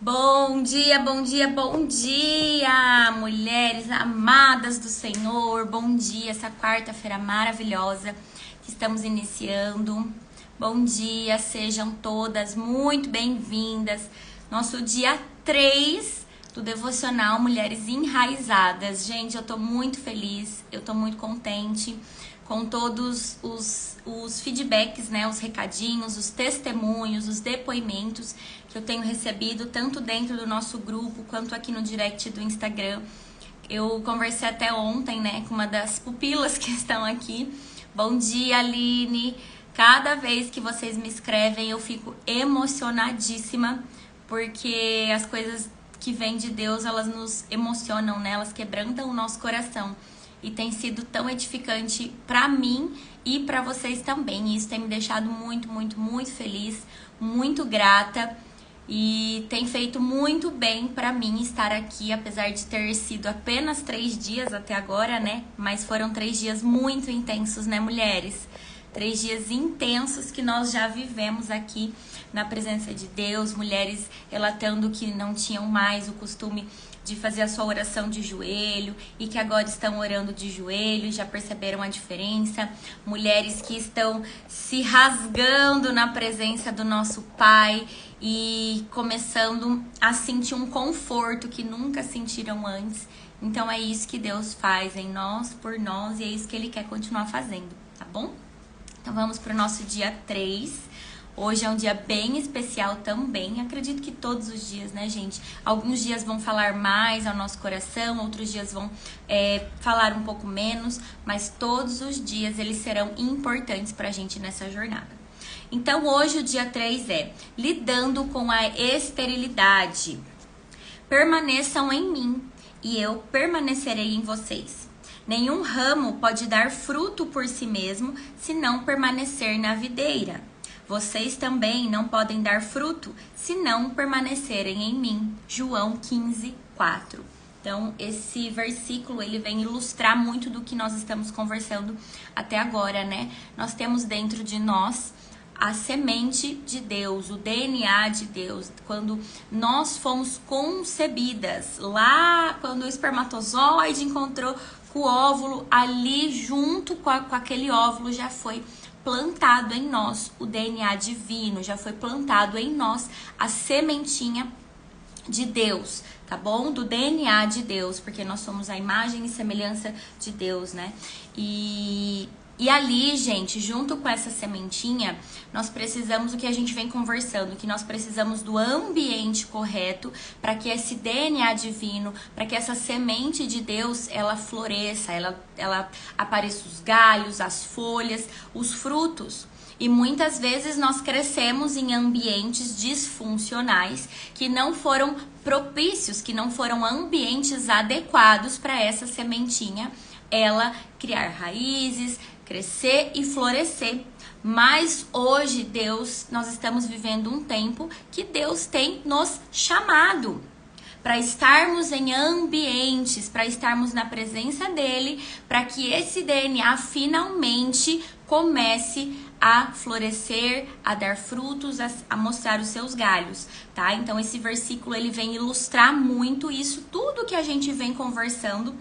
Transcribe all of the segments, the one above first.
Bom dia, bom dia, bom dia, mulheres amadas do Senhor. Bom dia, essa quarta-feira maravilhosa que estamos iniciando. Bom dia, sejam todas muito bem-vindas. Nosso dia 3 do Devocional Mulheres Enraizadas. Gente, eu tô muito feliz, eu tô muito contente com todos os feedbacks, né, os recadinhos, os testemunhos, os depoimentos que eu tenho recebido, tanto dentro do nosso grupo, quanto aqui no direct do Instagram. Eu conversei até ontem, né, com uma das pupilas que estão aqui. Bom dia, Aline! Cada vez que vocês me escrevem, eu fico emocionadíssima, porque as coisas que vêm de Deus, elas nos emocionam, né, elas quebrantam o nosso coração. E tem sido tão edificante pra mim e pra vocês também. E isso tem me deixado muito, muito, muito feliz, muito grata. E tem feito muito bem pra mim estar aqui, apesar de ter sido apenas 3 dias até agora, né? Mas foram 3 dias muito intensos, né, mulheres? 3 dias intensos que nós já vivemos aqui na presença de Deus. Mulheres relatando que não tinham mais o costume de fazer a sua oração de joelho e que agora estão orando de joelho e já perceberam a diferença. Mulheres que estão se rasgando na presença do nosso Pai e começando a sentir um conforto que nunca sentiram antes. Então é isso que Deus faz em nós, por nós, e é isso que Ele quer continuar fazendo, tá bom? Então vamos para o nosso dia 3. Hoje é um dia bem especial também. Acredito que todos os dias, né, gente? Alguns dias vão falar mais ao nosso coração, outros dias vão falar um pouco menos, mas todos os dias eles serão importantes pra gente nessa jornada. Então hoje o dia 3 é lidando com a esterilidade. Permaneçam em mim e eu permanecerei em vocês. Nenhum ramo pode dar fruto por si mesmo se não permanecer na videira. Vocês também não podem dar fruto se não permanecerem em mim. João 15, 4. Então, esse versículo, ele vem ilustrar muito do que nós estamos conversando até agora, né? Nós temos dentro de nós a semente de Deus, o DNA de Deus. Quando nós fomos concebidas, lá quando o espermatozoide encontrou com o óvulo, ali junto com aquele óvulo já foi plantado em nós o DNA divino, já foi plantado em nós a sementinha de Deus, tá bom? Do DNA de Deus, porque nós somos a imagem e semelhança de Deus, né? E ali, gente, junto com essa sementinha, nós precisamos, o que a gente vem conversando, que nós precisamos do ambiente correto para que esse DNA divino, para que essa semente de Deus, ela floresça, ela apareça os galhos, as folhas, os frutos. E muitas vezes nós crescemos em ambientes disfuncionais que não foram propícios, que não foram ambientes adequados para essa sementinha, ela criar raízes, crescer e florescer. Mas hoje, nós estamos vivendo um tempo que Deus tem nos chamado para estarmos em ambientes, para estarmos na presença dele, para que esse DNA finalmente comece a florescer, a dar frutos, a mostrar os seus galhos, tá? Então esse versículo ele vem ilustrar muito isso, tudo que a gente vem conversando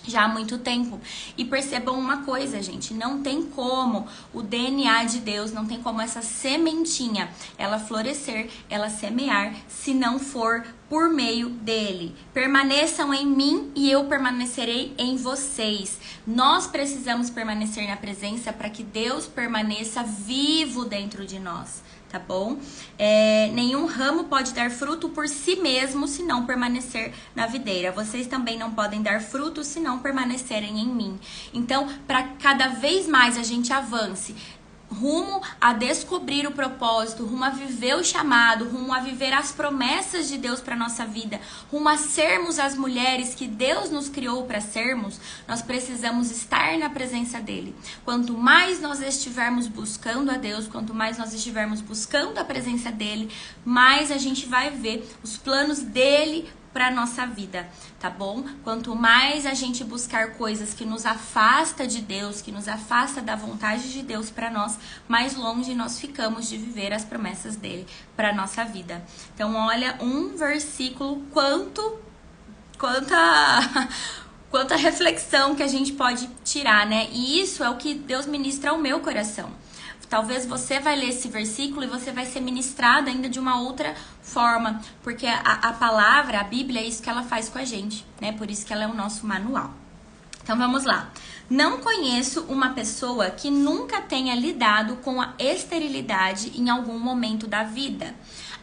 já há muito tempo. E percebam uma coisa, gente, não tem como o DNA de Deus, não tem como essa sementinha, ela florescer, ela semear, se não for por meio dele. Permaneçam em mim e eu permanecerei em vocês. Nós precisamos permanecer na presença para que Deus permaneça vivo dentro de nós. Tá bom? Nenhum ramo pode dar fruto por si mesmo se não permanecer na videira. Vocês também não podem dar fruto se não permanecerem em mim. Então, para cada vez mais a gente avance rumo a descobrir o propósito, rumo a viver o chamado, rumo a viver as promessas de Deus para nossa vida, rumo a sermos as mulheres que Deus nos criou para sermos, nós precisamos estar na presença dele. Quanto mais nós estivermos buscando a Deus, quanto mais nós estivermos buscando a presença dele, mais a gente vai ver os planos dele para nossa vida, tá bom? Quanto mais a gente buscar coisas que nos afasta de Deus, que nos afasta da vontade de Deus para nós, mais longe nós ficamos de viver as promessas dele para nossa vida. Então, olha, um versículo, quanta reflexão que a gente pode tirar, né? E isso é o que Deus ministra ao meu coração. Talvez você vai ler esse versículo e você vai ser ministrado ainda de uma outra forma, porque a palavra, a Bíblia, é isso que ela faz com a gente, né? Por isso que ela é o nosso manual. Então vamos lá. Não conheço uma pessoa que nunca tenha lidado com a esterilidade em algum momento da vida.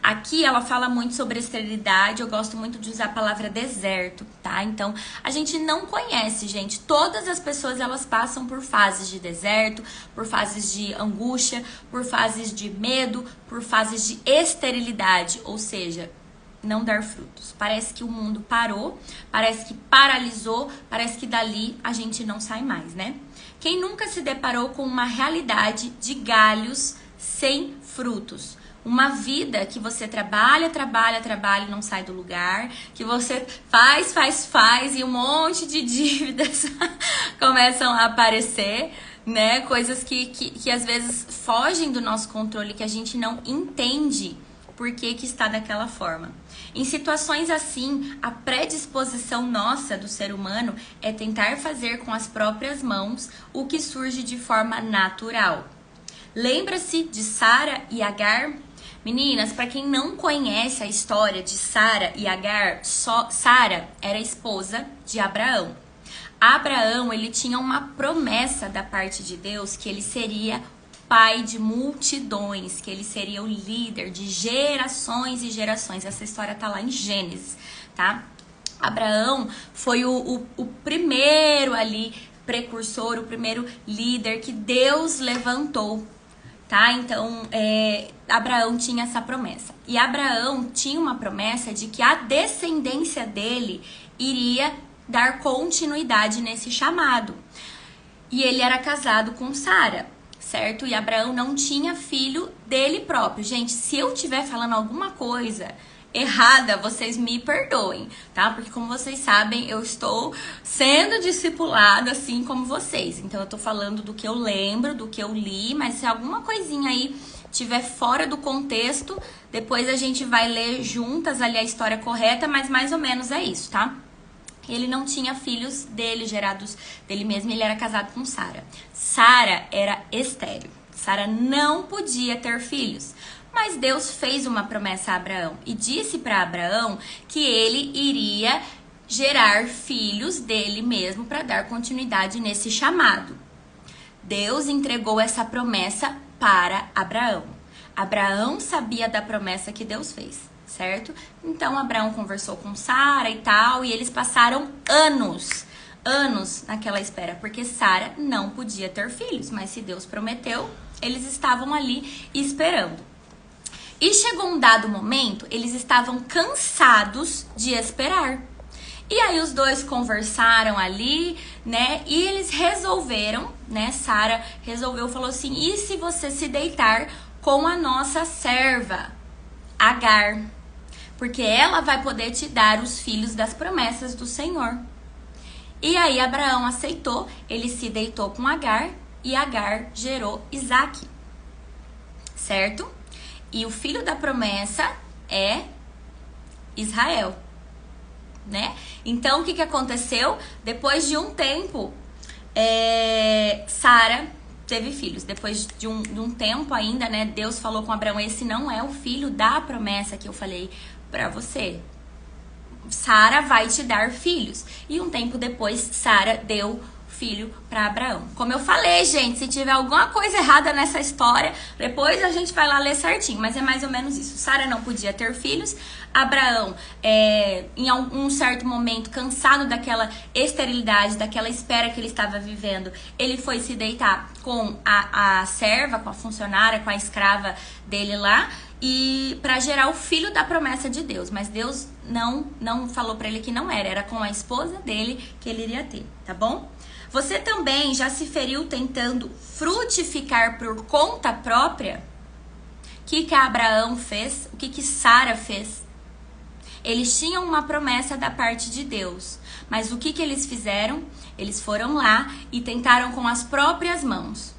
Aqui ela fala muito sobre esterilidade, eu gosto muito de usar a palavra deserto, tá? Então, a gente não conhece, gente. Todas as pessoas, elas passam por fases de deserto, por fases de angústia, por fases de medo, por fases de esterilidade, ou seja, não dar frutos. Parece que o mundo parou, parece que paralisou, parece que dali a gente não sai mais, né? Quem nunca se deparou com uma realidade de galhos sem frutos? Uma vida que você trabalha e não sai do lugar, que você faz e um monte de dívidas começam a aparecer, né? Coisas que às vezes fogem do nosso controle, que a gente não entende por que está daquela forma. Em situações assim, a predisposição nossa do ser humano é tentar fazer com as próprias mãos o que surge de forma natural. Lembra-se de Sara e Agar? Meninas, para quem não conhece a história de Sara e Agar, Sara era esposa de Abraão. Abraão, ele tinha uma promessa da parte de Deus que ele seria pai de multidões, que ele seria o líder de gerações e gerações. Essa história tá lá em Gênesis, tá? Abraão foi o primeiro ali, precursor, o primeiro líder que Deus levantou. Tá? Então, Abraão tinha essa promessa. E Abraão tinha uma promessa de que a descendência dele iria dar continuidade nesse chamado. E ele era casado com Sara, certo? E Abraão não tinha filho dele próprio. Gente, se eu estiver falando alguma coisa errada, vocês me perdoem, tá? Porque como vocês sabem, eu estou sendo discipulada assim como vocês. Então eu tô falando do que eu lembro, do que eu li, mas se alguma coisinha aí tiver fora do contexto, depois a gente vai ler juntas ali a história correta, mas mais ou menos é isso, tá? Ele não tinha filhos dele, gerados dele mesmo, ele era casado com Sara. Sara era estéril. Sara não podia ter filhos. Mas Deus fez uma promessa a Abraão e disse para Abraão que ele iria gerar filhos dele mesmo para dar continuidade nesse chamado. Deus entregou essa promessa para Abraão. Abraão sabia da promessa que Deus fez, certo? Então Abraão conversou com Sara e tal, e eles passaram anos naquela espera, porque Sara não podia ter filhos, mas se Deus prometeu, eles estavam ali esperando. E chegou um dado momento, eles estavam cansados de esperar. E aí os dois conversaram ali, né? E eles resolveram, né? Sara resolveu, falou assim: e se você se deitar com a nossa serva, Agar? Porque ela vai poder te dar os filhos das promessas do Senhor. E aí Abraão aceitou, ele se deitou com Agar e Agar gerou Isaque, certo? E o filho da promessa é Israel, né? Então, o que aconteceu? Depois de um tempo, Sara teve filhos. Depois de um tempo ainda, né? Deus falou com Abraão, esse não é o filho da promessa que eu falei pra você. Sara vai te dar filhos. E um tempo depois, Sara deu filho para Abraão. Como eu falei, gente, se tiver alguma coisa errada nessa história, depois a gente vai lá ler certinho, mas é mais ou menos isso. Sara não podia ter filhos. Abraão, em um certo momento, cansado daquela esterilidade, daquela espera que ele estava vivendo, ele foi se deitar com a serva, com a funcionária, com a escrava dele lá, e para gerar o filho da promessa de Deus. Mas Deus não falou para ele que não era com a esposa dele que ele iria ter, tá bom? Você também já se feriu tentando frutificar por conta própria? O que Abraão fez? O que Sara fez? Eles tinham uma promessa da parte de Deus. Mas o que eles fizeram? Eles foram lá e tentaram com as próprias mãos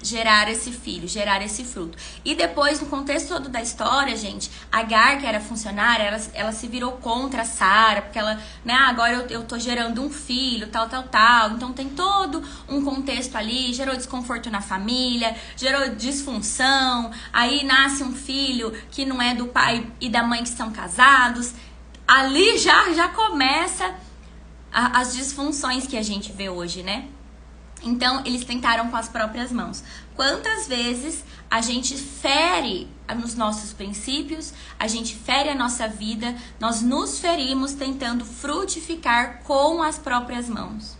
gerar esse filho, gerar esse fruto. E depois, no contexto todo da história, gente, Agar, que era funcionária, ela se virou contra Sara, porque ela, né, agora eu tô gerando um filho, tal. Então tem todo um contexto ali, gerou desconforto na família, gerou disfunção, aí nasce um filho que não é do pai e da mãe que são casados. Ali já começa as disfunções que a gente vê hoje, né? Então, eles tentaram com as próprias mãos. Quantas vezes a gente fere nos nossos princípios, a gente fere a nossa vida, nós nos ferimos tentando frutificar com as próprias mãos,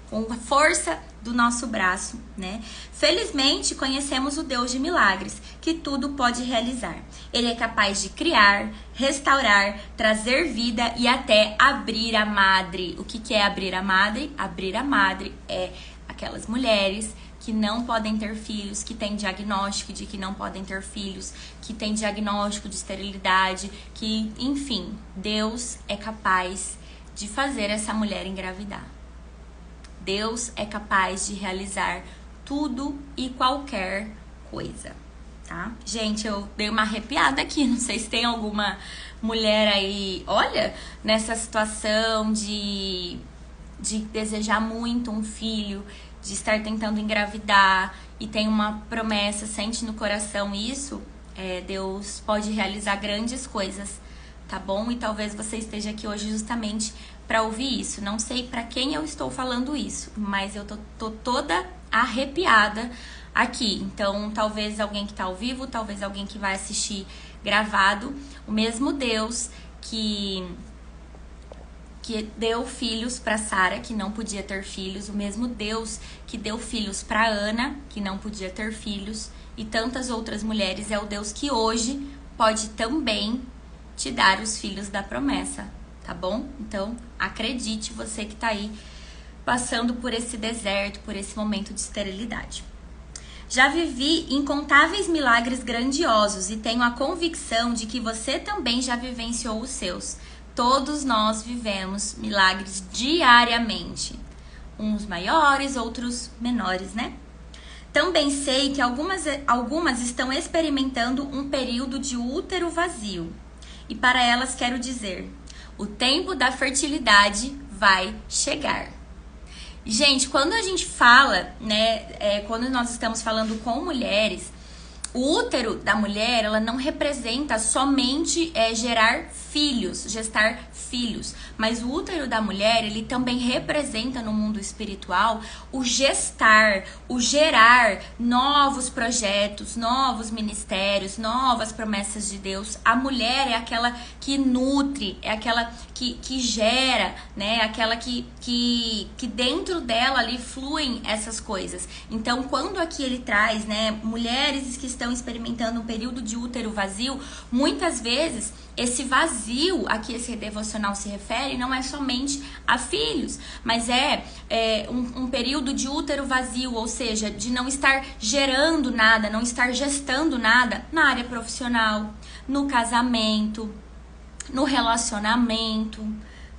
com a força do nosso braço, né? Felizmente, conhecemos o Deus de milagres, que tudo pode realizar. Ele é capaz de criar, restaurar, trazer vida e até abrir a madre. O que é abrir a madre? Abrir a madre é aquelas mulheres que não podem ter filhos, que têm diagnóstico de que não podem ter filhos, que têm diagnóstico de esterilidade, que, enfim, Deus é capaz de fazer essa mulher engravidar. Deus é capaz de realizar tudo e qualquer coisa, tá? Gente, eu dei uma arrepiada aqui, não sei se tem alguma mulher aí, olha, nessa situação de desejar muito um filho, de estar tentando engravidar e tem uma promessa, sente no coração isso, Deus pode realizar grandes coisas, tá bom? E talvez você esteja aqui hoje justamente para ouvir isso. Não sei para quem eu estou falando isso, mas eu tô toda arrepiada aqui. Então, talvez alguém que tá ao vivo, talvez alguém que vai assistir gravado, o mesmo Deus que deu filhos para Sara, que não podia ter filhos, o mesmo Deus que deu filhos para Ana, que não podia ter filhos, e tantas outras mulheres, é o Deus que hoje pode também te dar os filhos da promessa, tá bom? Então, acredite, você que tá aí passando por esse deserto, por esse momento de esterilidade. Já vivi incontáveis milagres grandiosos e tenho a convicção de que você também já vivenciou os seus. Todos nós vivemos milagres diariamente, uns maiores, outros menores, né? Também sei que algumas estão experimentando um período de útero vazio. E para elas quero dizer, o tempo da fertilidade vai chegar. Gente, quando a gente fala, né, quando nós estamos falando com mulheres, o útero da mulher, ela não representa somente gerar filhos, gestar filhos, mas o útero da mulher, ele também representa no mundo espiritual o gestar, o gerar novos projetos, novos ministérios, novas promessas de Deus. A mulher é aquela que nutre, é aquela que gera, né? Aquela que dentro dela ali fluem essas coisas. Então, quando aqui ele traz, né, mulheres que estão experimentando um período de útero vazio, muitas vezes esse vazio a que esse devocional se refere não é somente a filhos, mas um período de útero vazio, ou seja, de não estar gerando nada, não estar gestando nada na área profissional, no casamento, no relacionamento,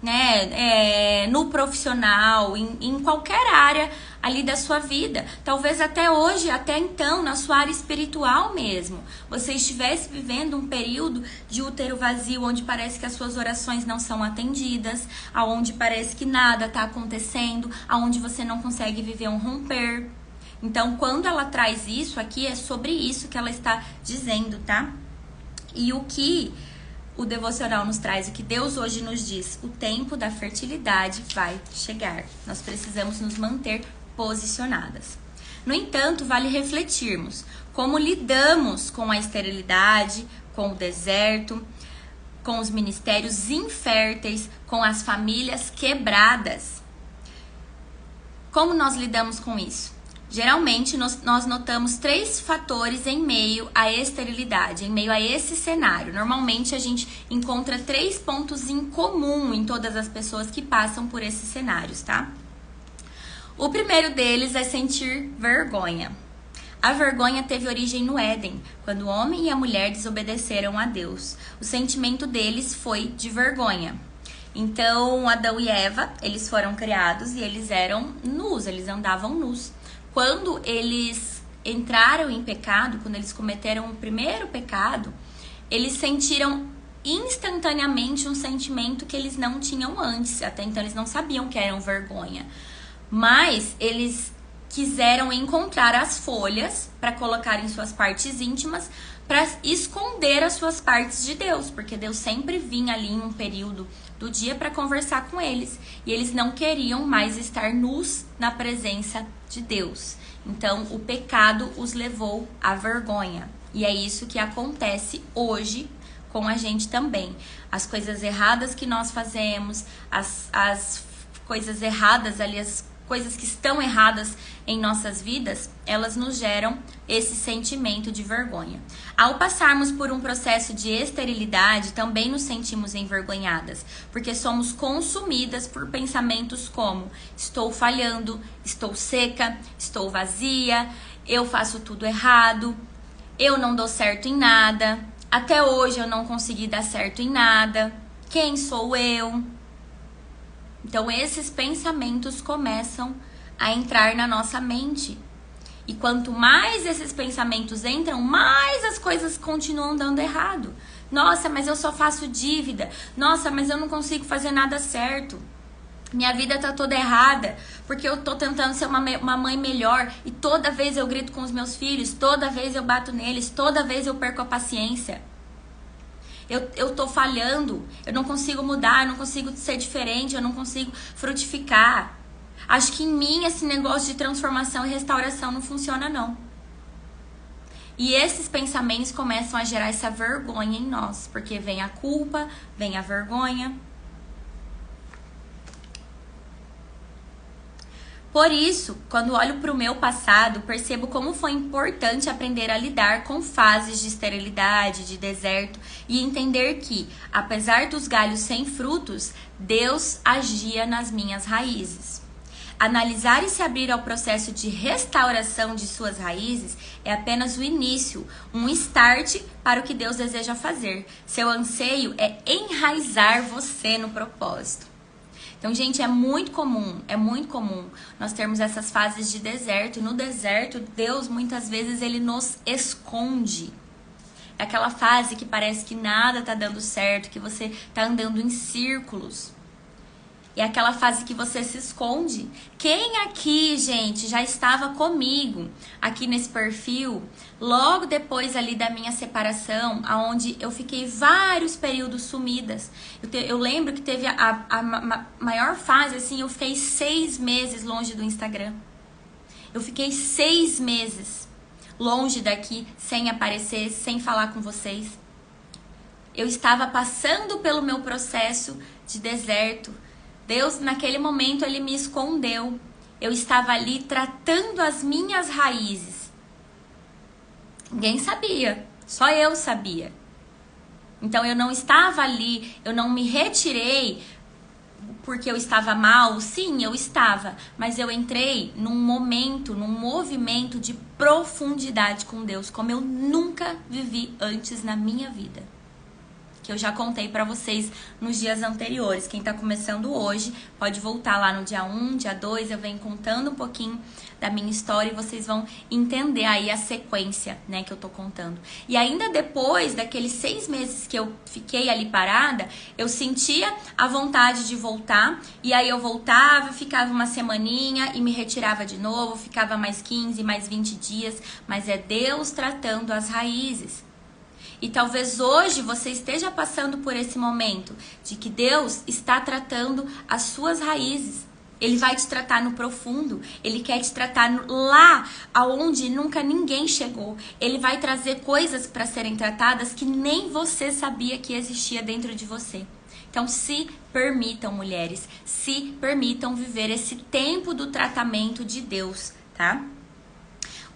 né, no profissional, em qualquer área ali da sua vida. Talvez até hoje, até então, na sua área espiritual mesmo, você estivesse vivendo um período de útero vazio, onde parece que as suas orações não são atendidas, aonde parece que nada está acontecendo, aonde você não consegue viver um romper. Então, quando ela traz isso aqui, é sobre isso que ela está dizendo, tá? E o que o devocional nos traz, o que Deus hoje nos diz, o tempo da fertilidade vai chegar. Nós precisamos nos manter posicionadas. No entanto, vale refletirmos como lidamos com a esterilidade, com o deserto, com os ministérios inférteis, com as famílias quebradas. Como nós lidamos com isso? Geralmente, nós notamos 3 fatores em meio à esterilidade, em meio a esse cenário. Normalmente, a gente encontra 3 pontos em comum em todas as pessoas que passam por esses cenários, tá? O primeiro deles é sentir vergonha. A vergonha teve origem no Éden, quando o homem e a mulher desobedeceram a Deus. O sentimento deles foi de vergonha. Então, Adão e Eva, eles foram criados e eles eram nus, eles andavam nus. Quando eles entraram em pecado, quando eles cometeram o primeiro pecado, eles sentiram instantaneamente um sentimento que eles não tinham antes. Até então eles não sabiam que eram vergonha. Mas eles quiseram encontrar as folhas para colocar em suas partes íntimas, para esconder as suas partes de Deus, porque Deus sempre vinha ali em um período do dia para conversar com eles, e eles não queriam mais estar nus na presença de Deus. Então o pecado os levou à vergonha, e é isso que acontece hoje com a gente também. As coisas erradas que nós fazemos, as coisas erradas ali, as coisas que estão erradas em nossas vidas, elas nos geram esse sentimento de vergonha. Ao passarmos por um processo de esterilidade, também nos sentimos envergonhadas, porque somos consumidas por pensamentos como: estou falhando, estou seca, estou vazia, eu faço tudo errado, eu não dou certo em nada, até hoje eu não consegui dar certo em nada, quem sou eu? Então esses pensamentos começam a entrar na nossa mente. E quanto mais esses pensamentos entram, mais as coisas continuam dando errado. Nossa, mas eu só faço dívida. Nossa, mas eu não consigo fazer nada certo. Minha vida tá toda errada, porque eu tô tentando ser uma mãe melhor e toda vez eu grito com os meus filhos, toda vez eu bato neles, toda vez eu perco a paciência. Eu tô falhando, eu não consigo mudar, eu não consigo ser diferente, eu não consigo frutificar. Acho que em mim esse negócio de transformação e restauração não funciona não. E esses pensamentos começam a gerar essa vergonha em nós, porque vem a culpa, vem a vergonha. Por isso, quando olho para o meu passado, percebo como foi importante aprender a lidar com fases de esterilidade, de deserto, e entender que, apesar dos galhos sem frutos, Deus agia nas minhas raízes. Analisar e se abrir ao processo de restauração de suas raízes é apenas o início, um start para o que Deus deseja fazer. Seu anseio é enraizar você no propósito. Então, gente, é muito comum nós termos essas fases de deserto. E no deserto, Deus, muitas vezes, ele nos esconde. É aquela fase que parece que nada tá dando certo, que você tá andando em círculos. É aquela fase que você se esconde. Quem aqui, gente, já estava comigo aqui nesse perfil, logo depois ali da minha separação, aonde eu fiquei vários períodos sumidas. Eu lembro que teve a maior fase, assim, eu fiquei 6 meses longe do Instagram. Eu fiquei 6 meses longe daqui, sem aparecer, sem falar com vocês. Eu estava passando pelo meu processo de deserto. Deus, naquele momento, ele me escondeu. Eu estava ali tratando as minhas raízes. Ninguém sabia, só eu sabia. Então eu não estava ali, eu não me retirei porque eu estava mal. Sim, eu estava, mas eu entrei num momento, num movimento de profundidade com Deus, como eu nunca vivi antes na minha vida. Que eu já contei pra vocês nos dias anteriores. Quem tá começando hoje pode voltar lá no dia 1, dia 2, eu venho contando um pouquinho da minha história e vocês vão entender aí a sequência, né, que eu tô contando. E ainda depois daqueles 6 meses que eu fiquei ali parada, eu sentia a vontade de voltar, e aí eu voltava, ficava uma semaninha e me retirava de novo, ficava mais 15, mais 20 dias, mas é Deus tratando as raízes. E talvez hoje você esteja passando por esse momento de que Deus está tratando as suas raízes. Ele vai te tratar no profundo. Ele quer te tratar lá aonde nunca ninguém chegou. Ele vai trazer coisas para serem tratadas que nem você sabia que existia dentro de você. Então se permitam, mulheres, se permitam viver esse tempo do tratamento de Deus, tá?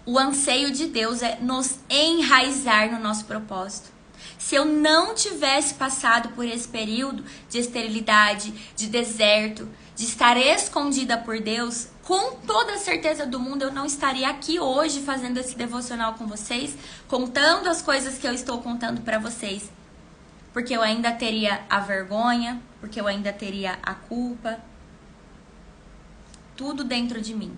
O anseio de Deus é nos enraizar no nosso propósito. Se eu não tivesse passado por esse período de esterilidade, de deserto, de estar escondida por Deus, com toda a certeza do mundo eu não estaria aqui hoje fazendo esse devocional com vocês, contando as coisas que eu estou contando para vocês. Porque eu ainda teria a vergonha, porque eu ainda teria a culpa. Tudo dentro de mim.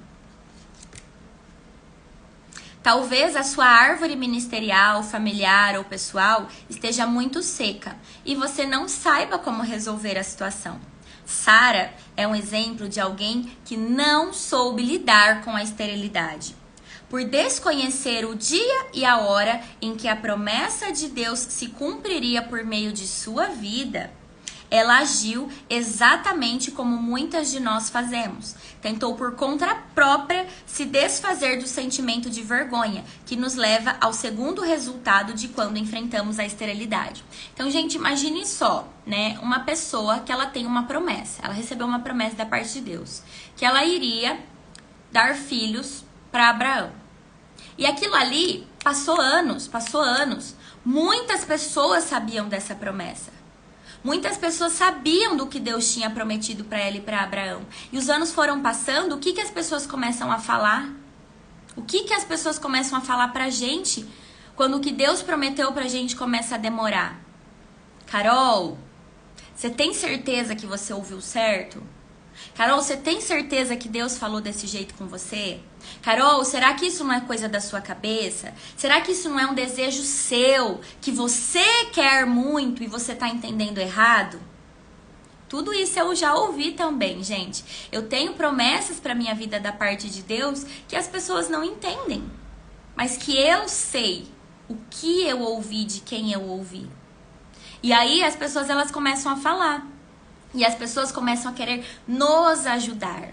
Talvez a sua árvore ministerial, familiar ou pessoal esteja muito seca e você não saiba como resolver a situação. Sara é um exemplo de alguém que não soube lidar com a esterilidade. Por desconhecer o dia e a hora em que a promessa de Deus se cumpriria por meio de sua vida, ela agiu exatamente como muitas de nós fazemos. Tentou por conta própria se desfazer do sentimento de vergonha, que nos leva ao segundo resultado de quando enfrentamos a esterilidade. Então, gente, imagine só, né? Uma pessoa que ela tem uma promessa. Ela recebeu uma promessa da parte de Deus, que ela iria dar filhos para Abraão. E aquilo ali passou anos. Muitas pessoas sabiam dessa promessa. Muitas pessoas sabiam do que Deus tinha prometido para ela e para Abraão. E os anos foram passando, o que as pessoas começam a falar? O que as pessoas começam a falar pra gente quando o que Deus prometeu pra gente começa a demorar? Carol, você tem certeza que você ouviu certo? Carol, você tem certeza que Deus falou desse jeito com você? Carol, será que isso não é coisa da sua cabeça? Será que isso não é um desejo seu, que você quer muito e você tá entendendo errado? Tudo isso eu já ouvi também, gente. Eu tenho promessas pra minha vida da parte de Deus que as pessoas não entendem. Mas que eu sei o que eu ouvi de quem eu ouvi. E aí as pessoas elas começam a falar. E as pessoas começam a querer nos ajudar.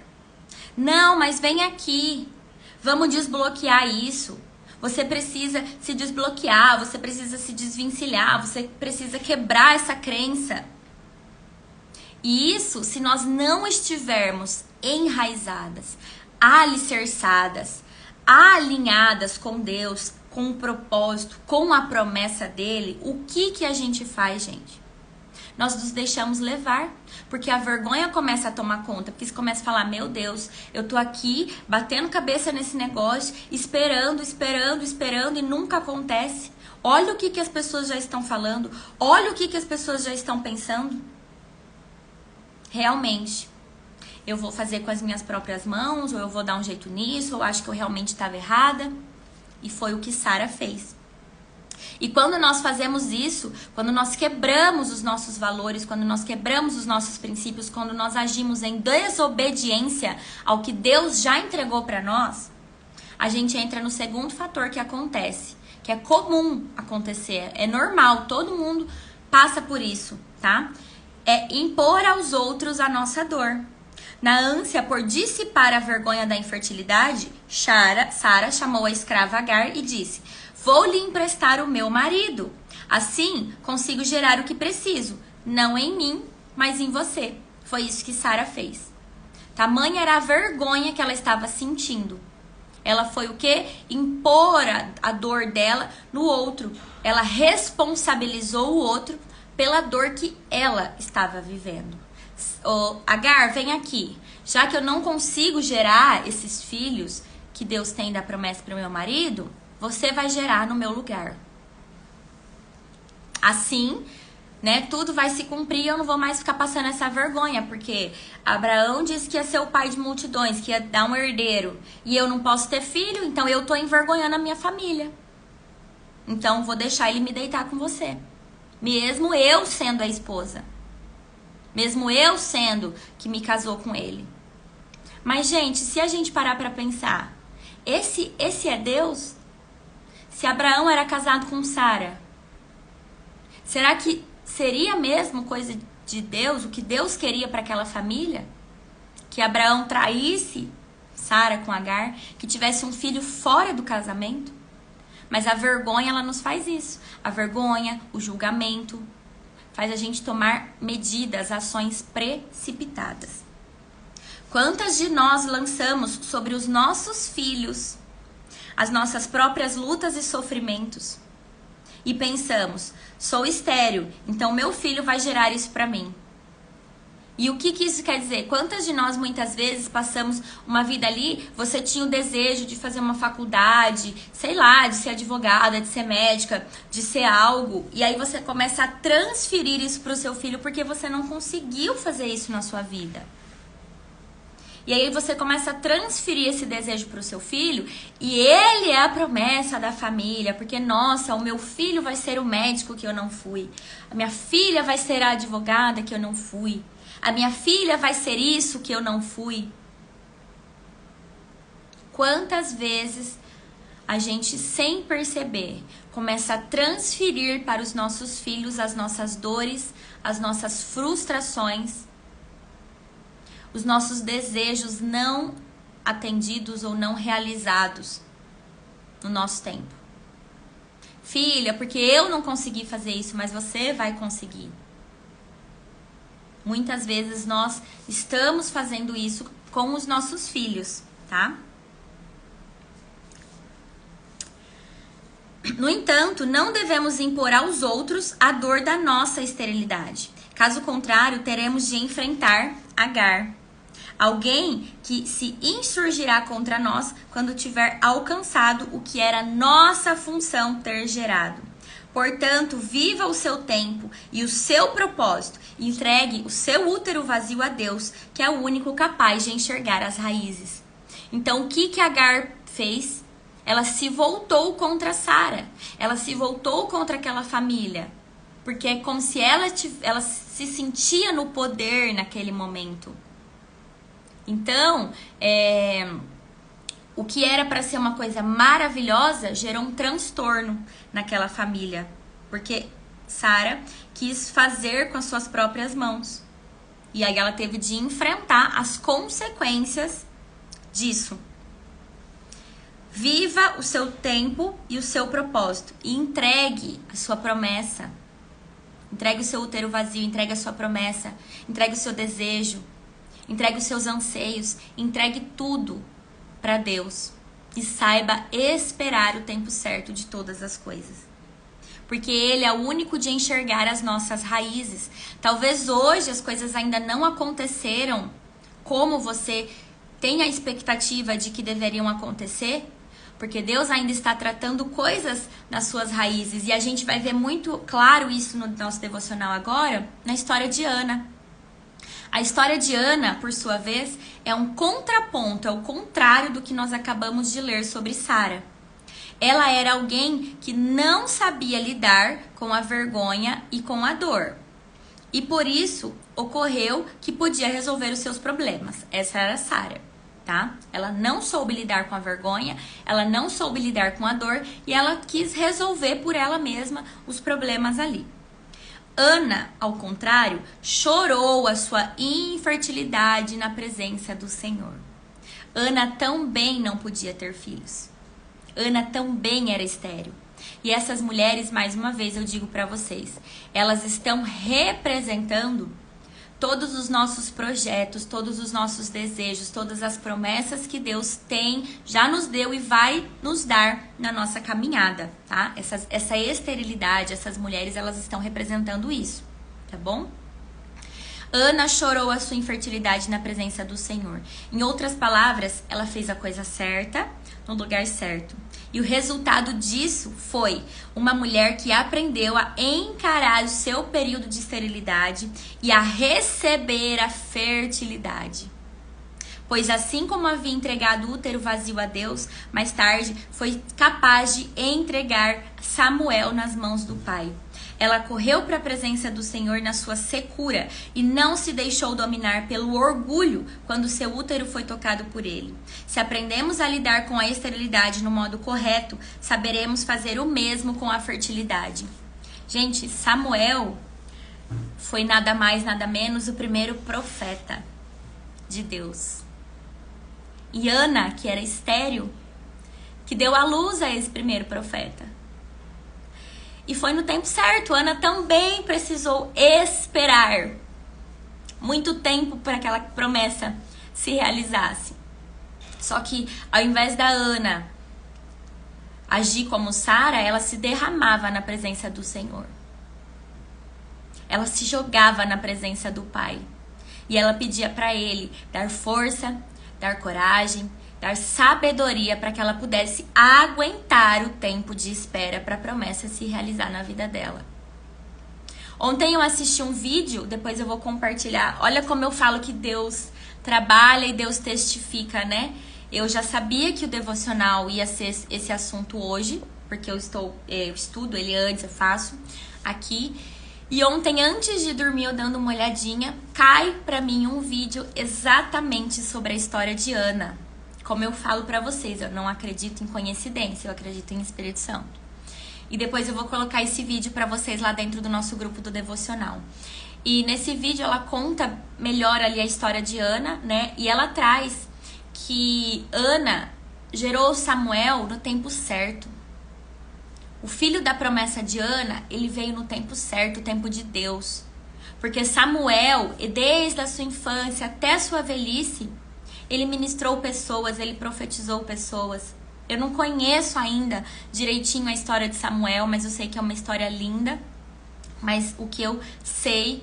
Não, mas vem aqui. Vamos desbloquear isso. Você precisa se desbloquear, você precisa se desvencilhar, você precisa quebrar essa crença. E isso, se nós não estivermos enraizadas, alicerçadas, alinhadas com Deus, com o propósito, com a promessa dele, o que a gente faz, gente? Nós nos deixamos levar, porque a vergonha começa a tomar conta, porque você começa a falar, meu Deus, eu tô aqui batendo cabeça nesse negócio, esperando e nunca acontece. Olha o que as pessoas já estão falando, olha o que as pessoas já estão pensando. Realmente, eu vou fazer com as minhas próprias mãos, ou eu vou dar um jeito nisso, ou acho que eu realmente estava errada. E foi o que Sara fez. E quando nós fazemos isso, quando nós quebramos os nossos valores, quando nós quebramos os nossos princípios, quando nós agimos em desobediência ao que Deus já entregou para nós, a gente entra no segundo fator que acontece, que é comum acontecer, é normal, todo mundo passa por isso, tá? É impor aos outros a nossa dor. Na ânsia por dissipar a vergonha da infertilidade, Sara chamou a escrava Agar e disse: vou lhe emprestar o meu marido. Assim, consigo gerar o que preciso. Não em mim, mas em você. Foi isso que Sara fez. Tamanha era a vergonha que ela estava sentindo. Ela foi o quê? Impor a dor dela no outro. Ela responsabilizou o outro pela dor que ela estava vivendo. Agar, vem aqui. Já que eu não consigo gerar esses filhos que Deus tem da promessa para o meu marido, você vai gerar no meu lugar. Assim, né, tudo vai se cumprir e eu não vou mais ficar passando essa vergonha, porque Abraão disse que ia ser o pai de multidões, que ia dar um herdeiro, e eu não posso ter filho, então eu tô envergonhando a minha família. Então vou deixar ele me deitar com você. Mesmo eu sendo a esposa. Mesmo eu sendo que me casou com ele. Mas, gente, se a gente parar pra pensar, esse é Deus? Se Abraão era casado com Sara, será que seria mesmo coisa de Deus, o que Deus queria para aquela família? Que Abraão traísse Sara com Agar, que tivesse um filho fora do casamento? Mas a vergonha, ela nos faz isso. A vergonha, o julgamento, faz a gente tomar medidas, ações precipitadas. Quantas de nós lançamos sobre os nossos filhos as nossas próprias lutas e sofrimentos e pensamos, sou estéril, então meu filho vai gerar isso pra mim. E o que isso quer dizer? Quantas de nós muitas vezes passamos uma vida ali, você tinha o desejo de fazer uma faculdade, sei lá, de ser advogada, de ser médica, de ser algo, e aí você começa a transferir isso para o seu filho porque você não conseguiu fazer isso na sua vida. E aí você começa a transferir esse desejo para o seu filho e ele é a promessa da família, porque nossa, o meu filho vai ser o médico que eu não fui, a minha filha vai ser a advogada que eu não fui. A minha filha vai ser isso que eu não fui. Quantas vezes a gente, sem perceber, começa a transferir para os nossos filhos as nossas dores, as nossas frustrações, os nossos desejos não atendidos ou não realizados no nosso tempo. Filha, porque eu não consegui fazer isso, mas você vai conseguir. Muitas vezes nós estamos fazendo isso com os nossos filhos, tá? No entanto, não devemos impor aos outros a dor da nossa esterilidade. Caso contrário, teremos de enfrentar Agar, alguém que se insurgirá contra nós quando tiver alcançado o que era nossa função ter gerado. Portanto, viva o seu tempo e o seu propósito. Entregue o seu útero vazio a Deus, que é o único capaz de enxergar as raízes. Então, o que Agar fez? Ela se voltou contra Sara. Ela se voltou contra aquela família. Porque é como se ela se sentia no poder naquele momento. Então, o que era para ser uma coisa maravilhosa gerou um transtorno naquela família. Porque Sara quis fazer com as suas próprias mãos. E aí ela teve de enfrentar as consequências disso. Viva o seu tempo e o seu propósito. E entregue a sua promessa. Entregue o seu útero vazio, entregue a sua promessa. Entregue o seu desejo. Entregue os seus anseios. Entregue tudo para Deus. E saiba esperar o tempo certo de todas as coisas. Porque Ele é o único de enxergar as nossas raízes. Talvez hoje as coisas ainda não aconteceram como você tem a expectativa de que deveriam acontecer. Porque Deus ainda está tratando coisas nas suas raízes. E a gente vai ver muito claro isso no nosso devocional agora, na história de Ana. A história de Ana, por sua vez, é um contraponto, é o contrário do que nós acabamos de ler sobre Sara. Ela era alguém que não sabia lidar com a vergonha e com a dor. E por isso, ocorreu que podia resolver os seus problemas. Essa era Sara, tá? Ela não soube lidar com a vergonha, ela não soube lidar com a dor e ela quis resolver por ela mesma os problemas ali. Ana, ao contrário, chorou a sua infertilidade na presença do Senhor. Ana também não podia ter filhos. Ana também era estéril. E essas mulheres, mais uma vez eu digo para vocês, elas estão representando todos os nossos projetos, todos os nossos desejos, todas as promessas que Deus tem, já nos deu e vai nos dar na nossa caminhada, tá? Essa esterilidade, essas mulheres, elas estão representando isso, tá bom? Ana chorou a sua infertilidade na presença do Senhor. Em outras palavras, ela fez a coisa certa, no lugar certo. E o resultado disso foi uma mulher que aprendeu a encarar o seu período de esterilidade e a receber a fertilidade. Pois assim como havia entregado o útero vazio a Deus, mais tarde foi capaz de entregar Samuel nas mãos do pai. Ela correu para a presença do Senhor na sua secura e não se deixou dominar pelo orgulho quando seu útero foi tocado por ele. Se aprendemos a lidar com a esterilidade no modo correto, saberemos fazer o mesmo com a fertilidade. Gente, Samuel foi nada mais, nada menos o primeiro profeta de Deus. E Ana, que era estéril, que deu à luz a esse primeiro profeta. E foi no tempo certo. Ana também precisou esperar muito tempo para que aquela promessa se realizasse. Só que ao invés da Ana agir como Sara, ela se derramava na presença do Senhor. Ela se jogava na presença do Pai. E ela pedia para ele dar força, dar coragem, dar sabedoria para que ela pudesse aguentar o tempo de espera para a promessa se realizar na vida dela. Ontem eu assisti um vídeo, depois eu vou compartilhar. Olha como eu falo que Deus trabalha e Deus testifica, né? Eu já sabia que o devocional ia ser esse assunto hoje, porque eu estudo ele antes, eu faço aqui. E ontem, antes de dormir, eu dando uma olhadinha, cai pra mim um vídeo exatamente sobre a história de Ana. Como eu falo pra vocês, eu não acredito em coincidência, eu acredito em Espírito Santo. E depois eu vou colocar esse vídeo pra vocês lá dentro do nosso grupo do devocional. E nesse vídeo ela conta melhor ali a história de Ana, né? E ela traz que Ana gerou Samuel no tempo certo. O filho da promessa de Ana, ele veio no tempo certo, o tempo de Deus. Porque Samuel, desde a sua infância até a sua velhice, ele ministrou pessoas, ele profetizou pessoas. Eu não conheço ainda direitinho a história de Samuel, mas eu sei que é uma história linda. Mas o que eu sei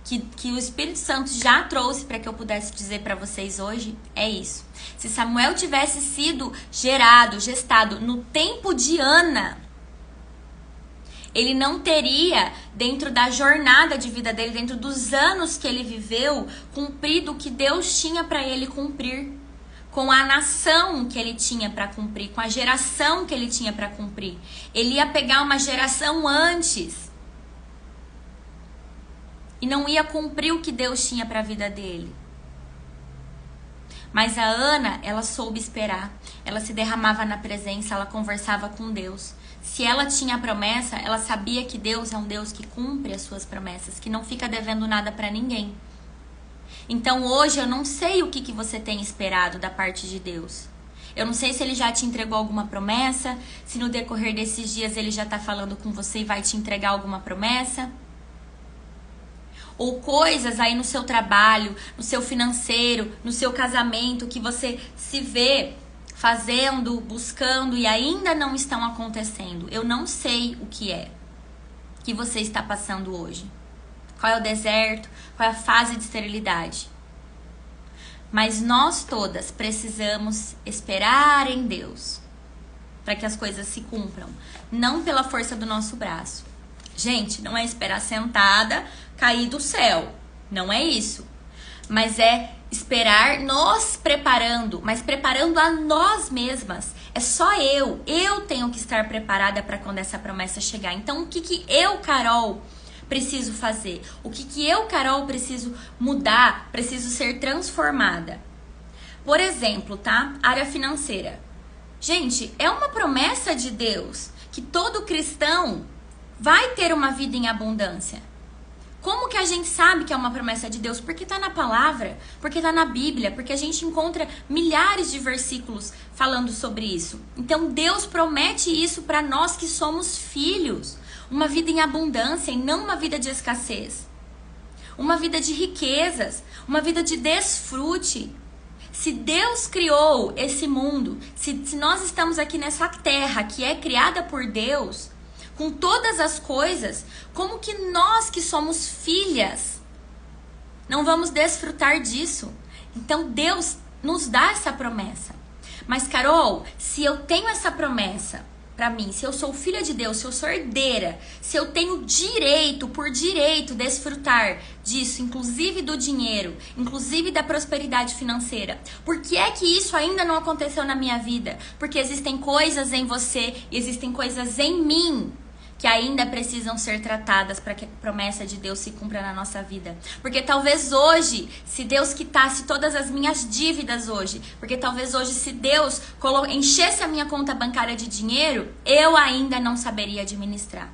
que o Espírito Santo já trouxe para que eu pudesse dizer para vocês hoje é isso. Se Samuel tivesse sido gestado no tempo de Ana, ele não teria, dentro da jornada de vida dele, dentro dos anos que ele viveu, cumprido o que Deus tinha para ele cumprir. Com a nação que ele tinha para cumprir, com a geração que ele tinha para cumprir. Ele ia pegar uma geração antes e não ia cumprir o que Deus tinha para a vida dele. Mas a Ana, ela soube esperar. Ela se derramava na presença, ela conversava com Deus. Se ela tinha a promessa, ela sabia que Deus é um Deus que cumpre as suas promessas, que não fica devendo nada para ninguém. Então hoje eu não sei o que você tem esperado da parte de Deus. Eu não sei se ele já te entregou alguma promessa, se no decorrer desses dias ele já tá falando com você e vai te entregar alguma promessa. Ou coisas aí no seu trabalho, no seu financeiro, no seu casamento, que você se vê fazendo, buscando e ainda não estão acontecendo. Eu não sei o que é que você está passando hoje. Qual é o deserto, qual é a fase de esterilidade. Mas nós todas precisamos esperar em Deus para que as coisas se cumpram. Não pela força do nosso braço. Gente, não é esperar sentada, cair do céu. Não é isso. Mas é esperar nos preparando, mas preparando a nós mesmas. É só eu tenho que estar preparada para quando essa promessa chegar. Então, o que eu, Carol, preciso fazer? O que eu, Carol, preciso mudar? Preciso ser transformada? Por exemplo, tá? Área financeira. Gente, é uma promessa de Deus que todo cristão vai ter uma vida em abundância. Como que a gente sabe que é uma promessa de Deus? Porque tá na palavra, porque tá na Bíblia, porque a gente encontra milhares de versículos falando sobre isso. Então Deus promete isso para nós que somos filhos. Uma vida em abundância e não uma vida de escassez. Uma vida de riquezas, uma vida de desfrute. Se Deus criou esse mundo, se nós estamos aqui nessa terra que é criada por Deus, com todas as coisas, como que nós que somos filhas não vamos desfrutar disso? Então Deus nos dá essa promessa. Mas Carol, se eu tenho essa promessa para mim, se eu sou filha de Deus, se eu sou herdeira, se eu tenho direito, por direito, desfrutar disso, inclusive do dinheiro, inclusive da prosperidade financeira, por que é que isso ainda não aconteceu na minha vida? Porque existem coisas em você e existem coisas em mim que ainda precisam ser tratadas para que a promessa de Deus se cumpra na nossa vida. Porque talvez hoje, se Deus quitasse todas as minhas dívidas hoje, porque talvez hoje, se Deus enchesse a minha conta bancária de dinheiro, eu ainda não saberia administrar.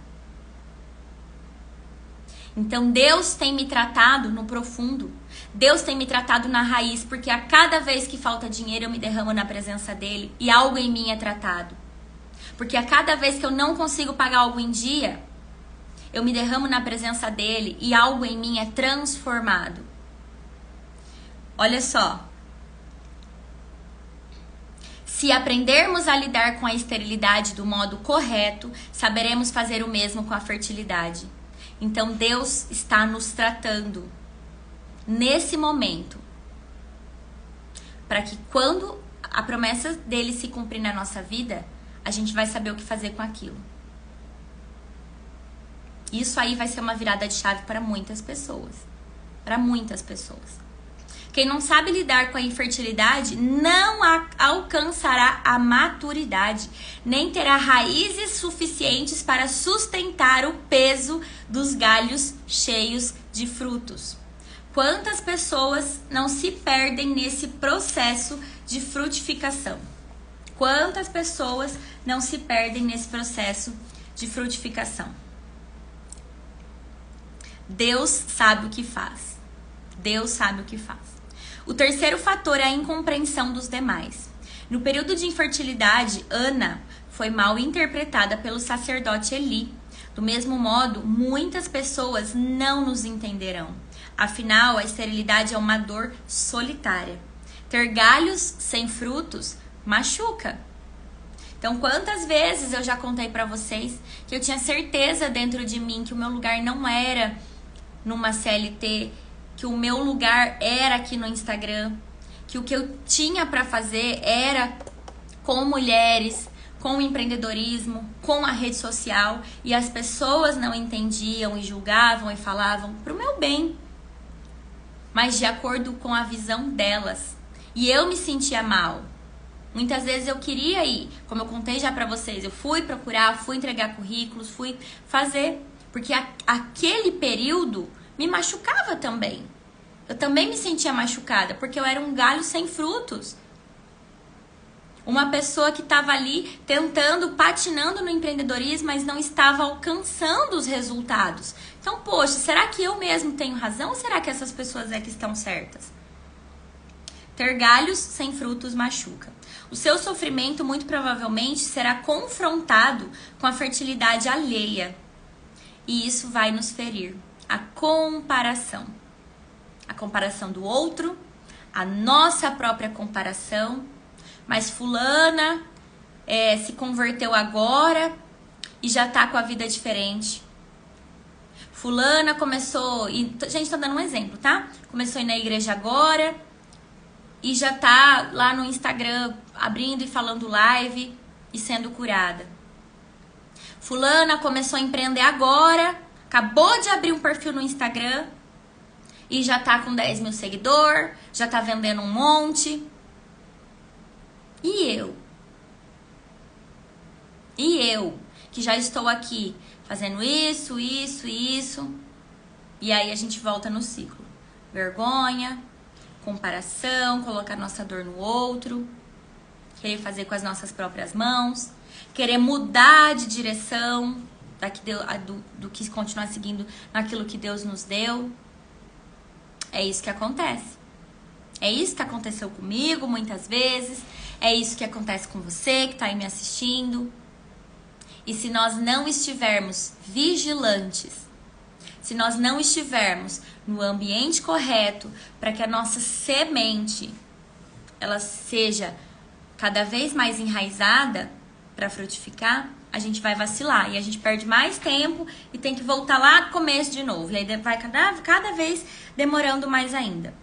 Então Deus tem me tratado no profundo. Deus tem me tratado na raiz, porque a cada vez que falta dinheiro eu me derramo na presença dele e algo em mim é tratado. Porque a cada vez que eu não consigo pagar algo em dia, eu me derramo na presença dele e algo em mim é transformado. Olha só. Se aprendermos a lidar com a esterilidade do modo correto, saberemos fazer o mesmo com a fertilidade. Então Deus está nos tratando. nesse momento, para que quando a promessa dele se cumprir na nossa vida, a gente vai saber o que fazer com aquilo. Isso aí vai ser uma virada de chave para muitas pessoas. Para muitas pessoas. Quem não sabe lidar com a infertilidade não alcançará a maturidade, nem terá raízes suficientes para sustentar o peso dos galhos cheios de frutos. Quantas pessoas não se perdem nesse processo de frutificação? Quantas pessoas não se perdem nesse processo de frutificação? Deus sabe o que faz. Deus sabe o que faz. O terceiro fator é a incompreensão dos demais. No período de infertilidade, Ana foi mal interpretada pelo sacerdote Eli. Do mesmo modo, muitas pessoas não nos entenderão. Afinal, a esterilidade é uma dor solitária. Ter galhos sem frutos machuca. Então, quantas vezes eu já contei pra vocês que eu tinha certeza dentro de mim que o meu lugar não era numa CLT, que o meu lugar era aqui no Instagram, que o que eu tinha pra fazer era com mulheres, com o empreendedorismo, com a rede social, e as pessoas não entendiam e julgavam e falavam pro meu bem, mas de acordo com a visão delas. E eu me sentia mal. Muitas vezes eu queria ir, como eu contei já pra vocês, eu fui procurar, fui entregar currículos, fui fazer, porque aquele período me machucava também. Eu também me sentia machucada, porque eu era um galho sem frutos. Uma pessoa que estava ali tentando, patinando no empreendedorismo, mas não estava alcançando os resultados. Então, poxa, será que eu mesmo tenho razão ou será que essas pessoas é que estão certas? Ter galhos sem frutos machuca. O seu sofrimento muito provavelmente será confrontado com a fertilidade alheia. E isso vai nos ferir. A comparação. A comparação do outro, a nossa própria comparação. Mas fulana se converteu agora e já tá com a vida diferente. Fulana começou... Gente, tô dando um exemplo, tá? Começou a ir na igreja agora e já tá lá no Instagram abrindo e falando live e sendo curada. Fulana começou a empreender agora, acabou de abrir um perfil no Instagram e já tá com 10 mil seguidores, já tá vendendo um monte. E eu? E eu, que já estou aqui fazendo isso. E aí a gente volta no ciclo. Vergonha, comparação, colocar nossa dor no outro, querer fazer com as nossas próprias mãos, querer mudar de direção do que continuar seguindo naquilo que Deus nos deu. É isso que acontece. É isso que aconteceu comigo muitas vezes. É isso que acontece com você que está aí me assistindo. E se nós não estivermos vigilantes, se nós não estivermos no ambiente correto para que a nossa semente ela seja cada vez mais enraizada para frutificar, a gente vai vacilar e a gente perde mais tempo e tem que voltar lá no começo de novo. E aí vai cada vez demorando mais ainda.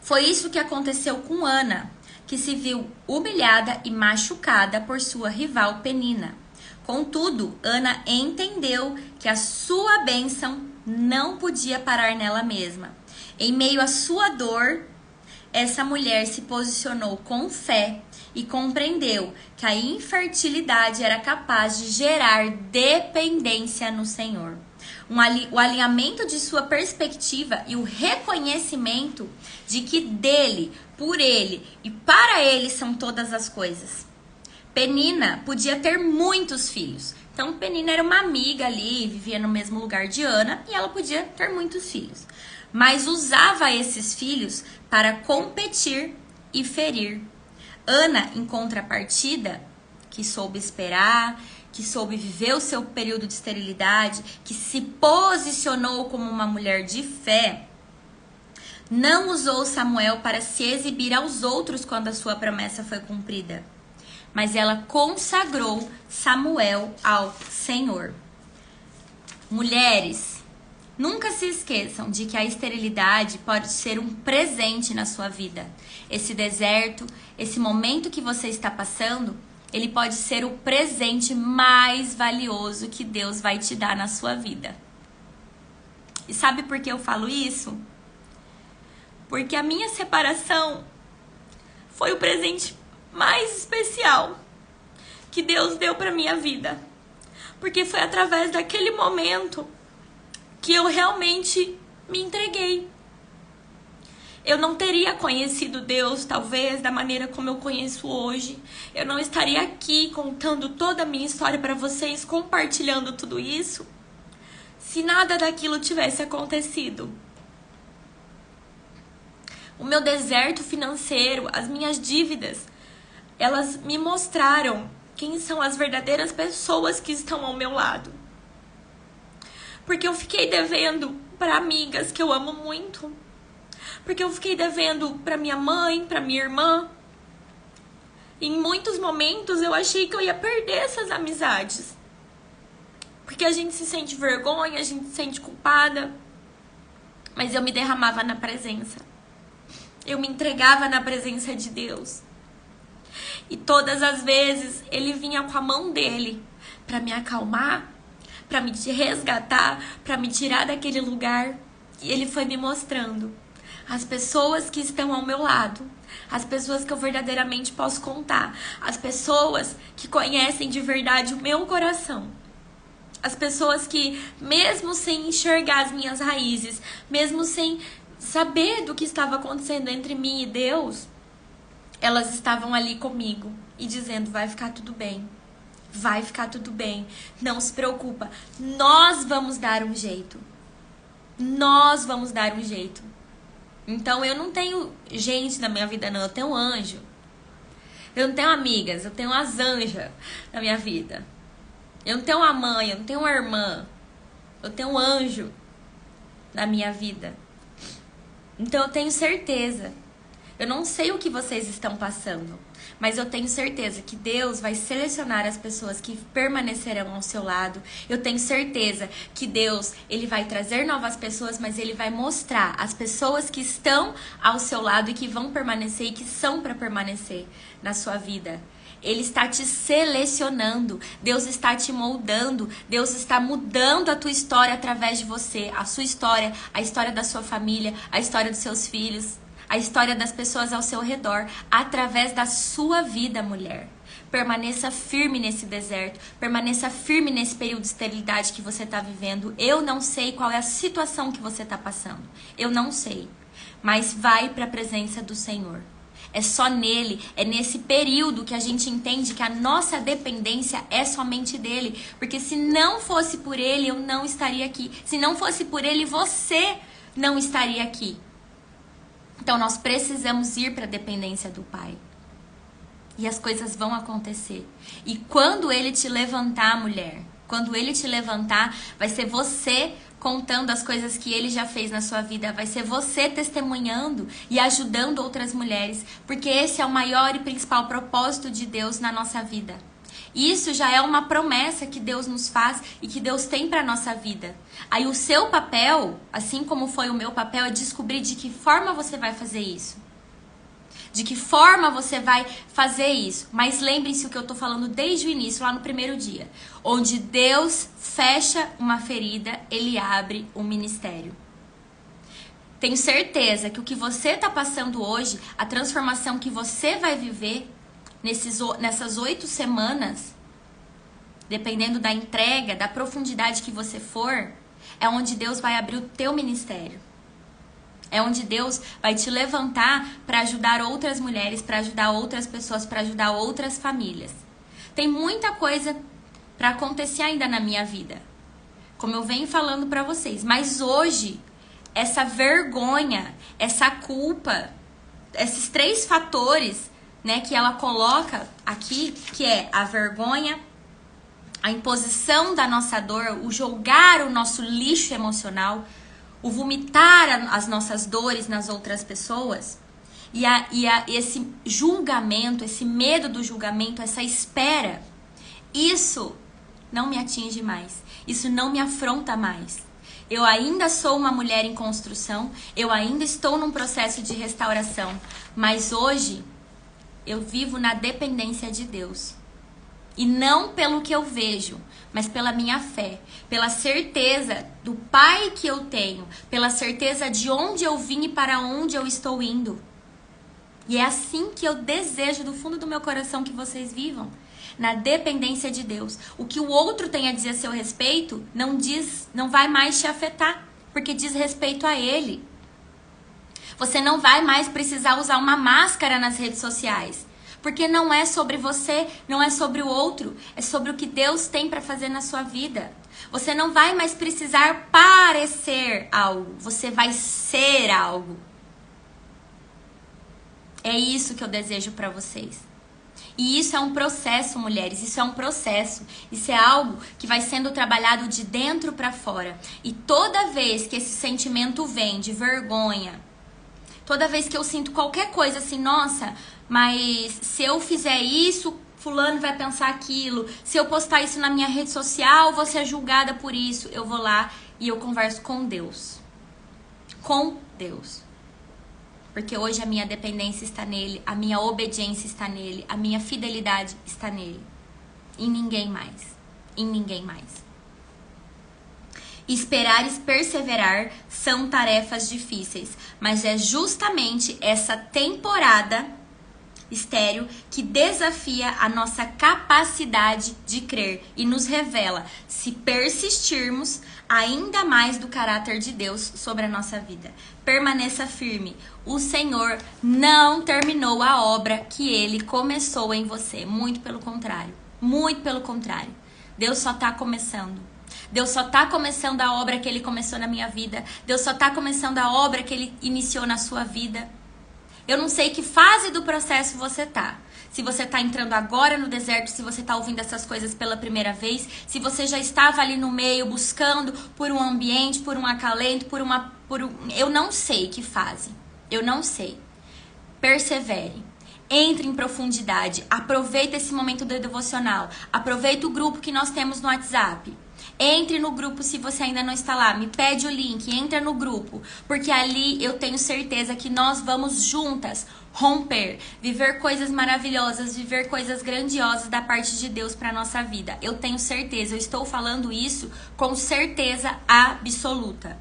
Foi isso que aconteceu com Ana, que se viu humilhada e machucada por sua rival Penina. Contudo, Ana entendeu que a sua bênção não podia parar nela mesma. Em meio à sua dor, essa mulher se posicionou com fé e compreendeu que a infertilidade era capaz de gerar dependência no Senhor. O alinhamento de sua perspectiva e o reconhecimento de que dele, por ele e para ele são todas as coisas. Penina podia ter muitos filhos. Então, Penina era uma amiga ali, vivia no mesmo lugar de Ana e ela podia ter muitos filhos. Mas usava esses filhos para competir e ferir. Ana, em contrapartida, que soube esperar, que soube viver o seu período de esterilidade, que se posicionou como uma mulher de fé, não usou Samuel para se exibir aos outros quando a sua promessa foi cumprida, mas ela consagrou Samuel ao Senhor. Mulheres, Nunca se esqueçam de que a esterilidade pode ser um presente na sua vida. Esse deserto, esse momento que você está passando, ele pode ser o presente mais valioso que Deus vai te dar na sua vida. E sabe por que eu falo isso? Porque a minha separação foi o presente mais especial que Deus deu para minha vida. Porque foi através daquele momento que eu realmente me entreguei. Eu não teria conhecido Deus, talvez, da maneira como eu conheço hoje. Eu não estaria aqui contando toda a minha história para vocês, compartilhando tudo isso, se nada daquilo tivesse acontecido. O meu deserto financeiro, as minhas dívidas, elas me mostraram quem são as verdadeiras pessoas que estão ao meu lado. Porque eu fiquei devendo para amigas que eu amo muito. Porque eu fiquei devendo para minha mãe, para minha irmã. Em muitos momentos eu achei que eu ia perder essas amizades. Porque a gente se sente vergonha, a gente se sente culpada. Mas eu me derramava na presença. Eu me entregava na presença de Deus. E todas as vezes ele vinha com a mão dele para me acalmar, para me resgatar, para me tirar daquele lugar. E ele foi me mostrando as pessoas que estão ao meu lado, as pessoas que eu verdadeiramente posso contar, as pessoas que conhecem de verdade o meu coração, as pessoas que, mesmo sem enxergar as minhas raízes, mesmo sem saber do que estava acontecendo entre mim e Deus, elas estavam ali comigo e dizendo: vai ficar tudo bem. Vai ficar tudo bem. Não se preocupa. Nós vamos dar um jeito. Nós vamos dar um jeito. Então eu não tenho gente na minha vida, não. Eu tenho um anjo. Eu não tenho amigas. Eu tenho umas anjas na minha vida. Eu não tenho uma mãe. Eu não tenho uma irmã. Eu tenho um anjo na minha vida. Então eu tenho certeza. Eu não sei o que vocês estão passando, mas eu tenho certeza que Deus vai selecionar as pessoas que permanecerão ao seu lado. Eu tenho certeza que Deus, ele vai trazer novas pessoas, mas ele vai mostrar as pessoas que estão ao seu lado e que vão permanecer e que são para permanecer na sua vida. Ele está te selecionando, Deus está te moldando, Deus está mudando a tua história através de você, a sua história, a história da sua família, a história dos seus filhos, a história das pessoas ao seu redor, através da sua vida, mulher. Permaneça firme nesse deserto, permaneça firme nesse período de esterilidade que você está vivendo. Eu não sei qual é a situação que você está passando, eu não sei, mas vai para a presença do Senhor. É só nele, é nesse período que a gente entende que a nossa dependência é somente dele. Porque se não fosse por ele, eu não estaria aqui. Se não fosse por ele, você não estaria aqui. Então nós precisamos ir para a dependência do Pai. E as coisas vão acontecer. E quando ele te levantar, mulher, quando ele te levantar, vai ser você contando as coisas que ele já fez na sua vida. Vai ser você testemunhando e ajudando outras mulheres. Porque esse é o maior e principal propósito de Deus na nossa vida. E isso já é uma promessa que Deus nos faz e que Deus tem para nossa vida. Aí o seu papel, assim como foi o meu papel, é descobrir de que forma você vai fazer isso. De que forma você vai fazer isso. Mas lembre-se o que eu tô falando desde o início, lá no primeiro dia. Onde Deus fecha uma ferida, ele abre um ministério. Tenho certeza que o que você tá passando hoje, a transformação que você vai viver nessas 8 semanas, dependendo da entrega, da profundidade que você for, é onde Deus vai abrir o teu ministério. É onde Deus vai te levantar para ajudar outras mulheres, para ajudar outras pessoas, para ajudar outras famílias. Tem muita coisa para acontecer ainda na minha vida, como eu venho falando para vocês. Mas hoje, essa vergonha, essa culpa, esses 3 fatores, né, que ela coloca aqui, que é a vergonha, a imposição da nossa dor, o jogar o nosso lixo emocional, o vomitar as nossas dores nas outras pessoas, e esse julgamento, esse medo do julgamento, essa espera, isso não me atinge mais, isso não me afronta mais. Eu ainda sou uma mulher em construção, eu ainda estou num processo de restauração, mas hoje eu vivo na dependência de Deus. E não pelo que eu vejo, mas pela minha fé, pela certeza do Pai que eu tenho, pela certeza de onde eu vim e para onde eu estou indo. E é assim que eu desejo do fundo do meu coração que vocês vivam, na dependência de Deus. O que o outro tem a dizer a seu respeito não vai mais te afetar, porque diz respeito a ele. Você não vai mais precisar usar uma máscara nas redes sociais. Porque não é sobre você, não é sobre o outro, é sobre o que Deus tem para fazer na sua vida. Você não vai mais precisar parecer algo, você vai ser algo. É isso que eu desejo para vocês. E isso é um processo, mulheres, isso é um processo. Isso é algo que vai sendo trabalhado de dentro para fora. E toda vez que esse sentimento vem de vergonha, toda vez que eu sinto qualquer coisa assim, nossa, mas se eu fizer isso, fulano vai pensar aquilo. Se eu postar isso na minha rede social, vou ser julgada por isso. Eu vou lá e eu converso com Deus. Com Deus. Porque hoje a minha dependência está nele, a minha obediência está nele, a minha fidelidade está nele. Em ninguém mais. Em ninguém mais. Esperar e perseverar são tarefas difíceis, mas é justamente essa temporada estéril que desafia a nossa capacidade de crer e nos revela, se persistirmos, ainda mais do caráter de Deus sobre a nossa vida. Permaneça firme. O Senhor não terminou a obra que Ele começou em você. Muito pelo contrário. Muito pelo contrário. Deus só está começando. Deus só está começando a obra que Ele começou na minha vida. Deus só está começando a obra que Ele iniciou na sua vida. Eu não sei que fase do processo você tá. Se você tá entrando agora no deserto, se você tá ouvindo essas coisas pela primeira vez, se você já estava ali no meio buscando por um ambiente, por um acalento, eu não sei que fase. Eu não sei. Persevere. Entre em profundidade. Aproveita esse momento do devocional. Aproveita o grupo que nós temos no WhatsApp. Entre no grupo se você ainda não está lá. Me pede o link, entra no grupo. Porque ali eu tenho certeza que nós vamos juntas romper, viver coisas maravilhosas, viver coisas grandiosas da parte de Deus para nossa vida. Eu tenho certeza, eu estou falando isso com certeza absoluta.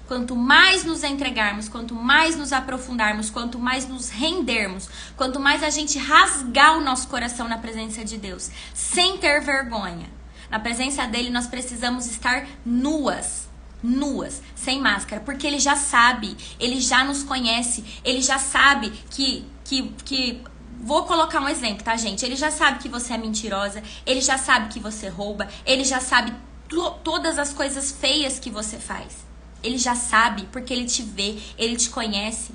Quanto mais nos entregarmos, quanto mais nos aprofundarmos, quanto mais nos rendermos, quanto mais a gente rasgar o nosso coração na presença de Deus, sem ter vergonha. Na presença dele nós precisamos estar nuas, sem máscara, porque ele já sabe, ele já nos conhece, ele já sabe que vou colocar um exemplo, tá, gente? Ele já sabe que você é mentirosa, ele já sabe que você rouba, ele já sabe todas as coisas feias que você faz. Ele já sabe, porque ele te vê, ele te conhece.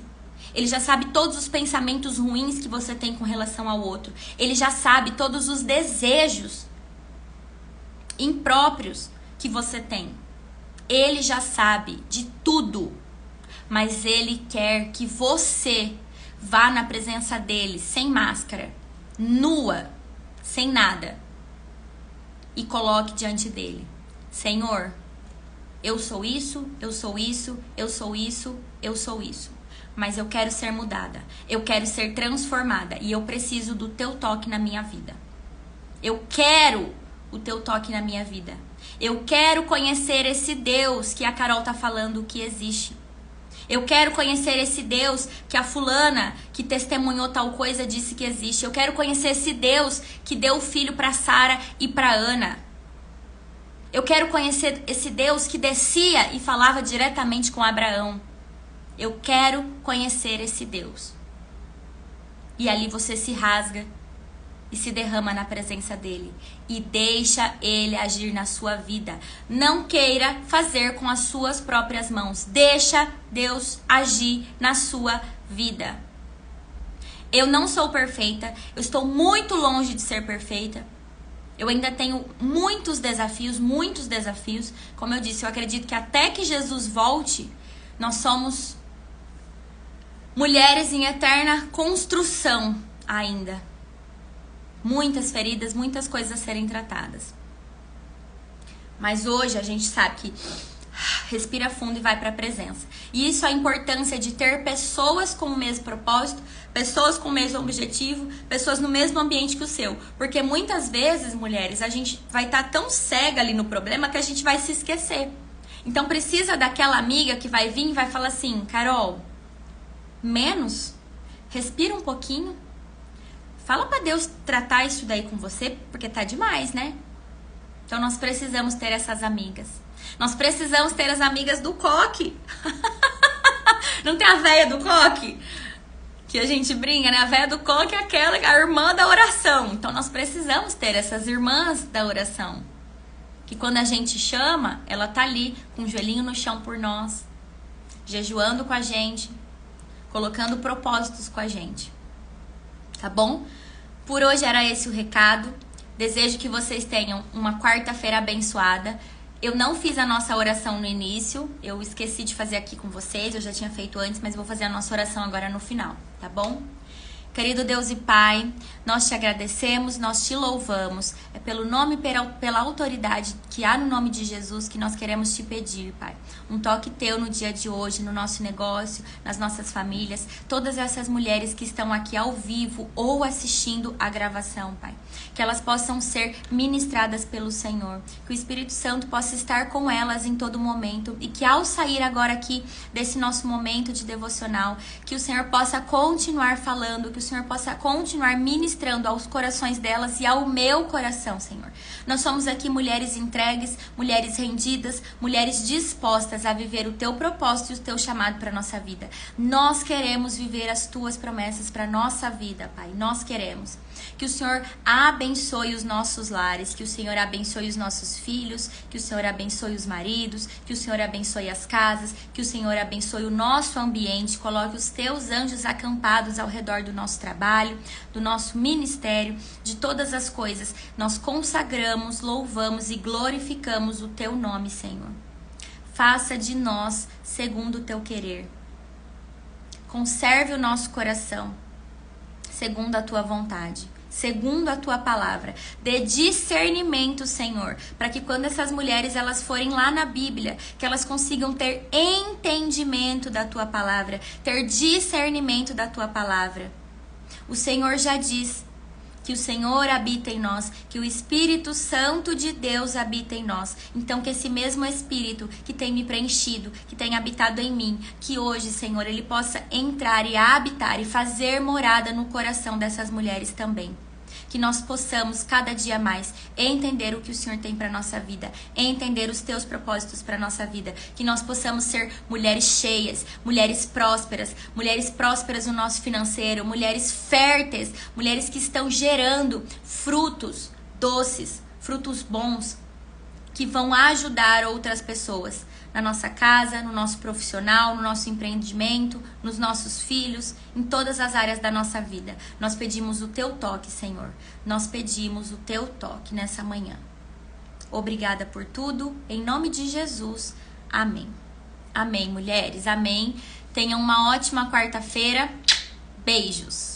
Ele já sabe todos os pensamentos ruins que você tem com relação ao outro. Ele já sabe todos os desejos impróprios que você tem. Ele já sabe de tudo. Mas ele quer que você vá na presença dele, sem máscara, nua, sem nada. E coloque diante dele: Senhor, eu sou isso, eu sou isso, eu sou isso, eu sou isso. Mas eu quero ser mudada. Eu quero ser transformada. E eu preciso do teu toque na minha vida. Eu quero o teu toque na minha vida. Eu quero conhecer esse Deus que a Carol tá falando que existe. Eu quero conhecer esse Deus que a fulana que testemunhou tal coisa disse que existe. Eu quero conhecer esse Deus que deu o filho para Sara e para Ana. Eu quero conhecer esse Deus que descia e falava diretamente com Abraão. Eu quero conhecer esse Deus. E ali você se rasga e se derrama na presença dele. E deixa ele agir na sua vida. Não queira fazer com as suas próprias mãos. Deixa Deus agir na sua vida. Eu não sou perfeita. Eu estou muito longe de ser perfeita. Eu ainda tenho muitos desafios. Como eu disse, eu acredito que até que Jesus volte, nós somos mulheres em eterna construção ainda. Muitas feridas, muitas coisas a serem tratadas. Mas hoje a gente sabe que Respira fundo e vai para a presença. E isso é a importância de ter pessoas com o mesmo propósito, pessoas com o mesmo objetivo, pessoas no mesmo ambiente que o seu. Porque muitas vezes, mulheres, a gente vai estar tão cega ali no problema que a gente vai se esquecer. Então precisa daquela amiga que vai vir e vai falar assim: Carol, menos, respira um pouquinho, fala para Deus tratar isso daí com você, porque tá demais, né? Então nós precisamos ter essas amigas. Nós precisamos ter as amigas do coque. Não tem a véia do coque? Que a gente brinca, né? A véia do coque é aquela, a irmã da oração. Então nós precisamos ter essas irmãs da oração. Que quando a gente chama, ela tá ali com o joelhinho no chão por nós, jejuando com a gente, colocando propósitos com a gente. Tá bom? Por hoje era esse o recado. Desejo que vocês tenham uma quarta-feira abençoada. Eu não fiz a nossa oração no início, eu esqueci de fazer aqui com vocês, eu já tinha feito antes, mas vou fazer a nossa oração agora no final, tá bom? Querido Deus e Pai, nós te agradecemos, nós te louvamos. É pelo nome e pela autoridade que há no nome de Jesus que nós queremos te pedir, Pai. Um toque teu no dia de hoje, no nosso negócio, nas nossas famílias. Todas essas mulheres que estão aqui ao vivo ou assistindo a gravação, Pai. Que elas possam ser ministradas pelo Senhor. Que o Espírito Santo possa estar com elas em todo momento. E que ao sair agora aqui desse nosso momento de devocional, que o Senhor possa continuar falando, que o Senhor possa continuar ministrando aos corações delas e ao meu coração, Senhor. Nós somos aqui mulheres entregues, mulheres rendidas, mulheres dispostas a viver o teu propósito e o teu chamado para nossa vida. Nós queremos viver as tuas promessas para nossa vida, Pai. Nós queremos. Que o Senhor abençoe os nossos lares, que o Senhor abençoe os nossos filhos, que o Senhor abençoe os maridos, que o Senhor abençoe as casas, que o Senhor abençoe o nosso ambiente, coloque os teus anjos acampados ao redor do nosso trabalho, do nosso ministério, de todas as coisas. Nós consagramos, louvamos e glorificamos o teu nome, Senhor. Faça de nós segundo o teu querer. Conserve o nosso coração segundo a tua vontade, segundo a tua palavra. Dê discernimento, Senhor, para que quando essas mulheres elas forem lá na Bíblia, que elas consigam ter entendimento da tua palavra, ter discernimento da tua palavra. O Senhor já diz que o Senhor habita em nós, que o Espírito Santo de Deus habita em nós. Então que esse mesmo Espírito que tem me preenchido, que tem habitado em mim, que hoje, Senhor, ele possa entrar e habitar e fazer morada no coração dessas mulheres também. Que nós possamos cada dia mais entender o que o Senhor tem para nossa vida, entender os teus propósitos para nossa vida, que nós possamos ser mulheres cheias, mulheres prósperas no nosso financeiro, mulheres férteis, mulheres que estão gerando frutos doces, frutos bons, que vão ajudar outras pessoas na nossa casa, no nosso profissional, no nosso empreendimento, nos nossos filhos, em todas as áreas da nossa vida. Nós pedimos o teu toque, Senhor. Nós pedimos o teu toque nessa manhã. Obrigada por tudo. Em nome de Jesus. Amém. Amém, mulheres. Amém. Tenham uma ótima quarta-feira. Beijos.